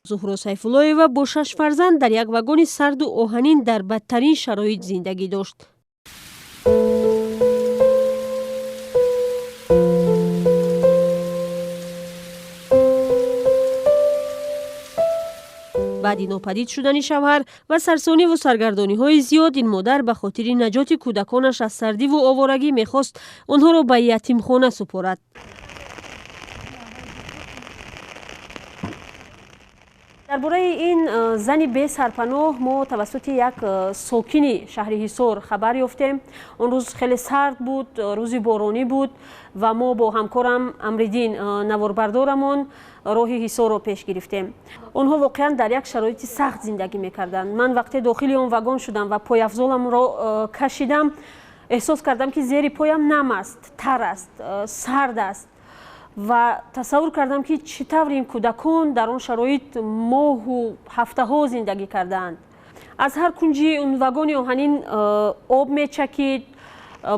зуҳро сайфуллоева бо 6 фарзанд дар як вагони сарду оҳанин дар бадтарин шароит зиндагӣ дошт. баъди нопадид шудани шавҳар ва сарсониву саргардониҳои зиёд ин модар ба хотири наҷоти кӯдаконаш аз сардиву оварагӣ мехост онҳоро ба ятимхона супорад. дар бораи ин зани бесарпаноҳ мо тавассути як сокини шаҳри Ҳисор хабар ёфтем. Он рӯз хеле сард буд, рӯзи боронӣ буд ва мо бо ҳамкорам Амриддин наворбардорамон роҳи Ҳисорро пеш гирифтем. онҳо воқеан дар як шароити сахт зиндагӣ мекарданд. ман вақте дохили он вагон шудам ва пояфзоламро кашидам, эҳсос кардам ки зери поям нам аст, тар аст, сард аст ва тасаввур кардам ки чӣ тавр ин кӯдакон дар он шароит моҳу ҳафтаҳо зиндагӣ кардаанд. аз ҳар кунҷи он вагони оҳанин об мечакид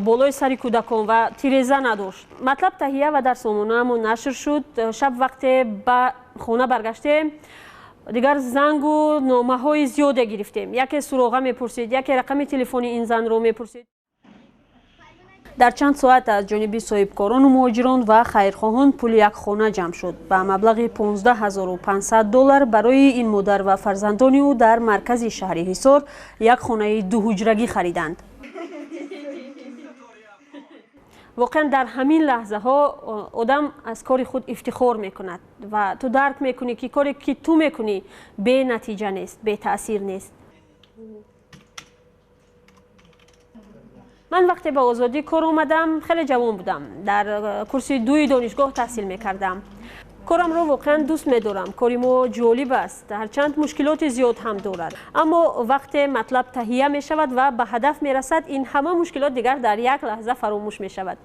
болои сари кӯдакон ва тиреза надошт. матлаб таҳия ва дарсомонаамон нашр шуд. шаб вақте ба хона баргаштем, дигар зангу номаҳои зиёде гирифтем. яке суроға мепурсид, яке рақами телефони ин занро мепурсид. дар чанд соат аз ҷониби соҳибкорону муҳоҷирон ва хайрхоҳон пули як хона ҷамъ шуд. ба маблағи $15500 барои ин модар ва фарзандони ӯ дар маркази шаҳри Ҳисор як хонаи дуҳуҷрагӣ хариданд. воқеан дар ҳамин лаҳзаҳо одам аз кори худ ифтихор мекунад ва ту дарк мекунӣ ки коре ки ту мекунӣ бенатиҷа нест, бетаъсир нест. ман вақте ба озодӣ кор омадам, хеле ҷавон будам. дар курси 2 донишгоҳ таҳсил мекардам. корамро воқеан дӯст медорам. кори мо ҷолиб аст, ҳарчанд мушкилоти зиёд ҳам дорад. аммо вақте матлаб таҳия мешавад ва ба ҳадаф мерасад, ин ҳама мушкилот дигар дар як лаҳза фаромӯш мешавад.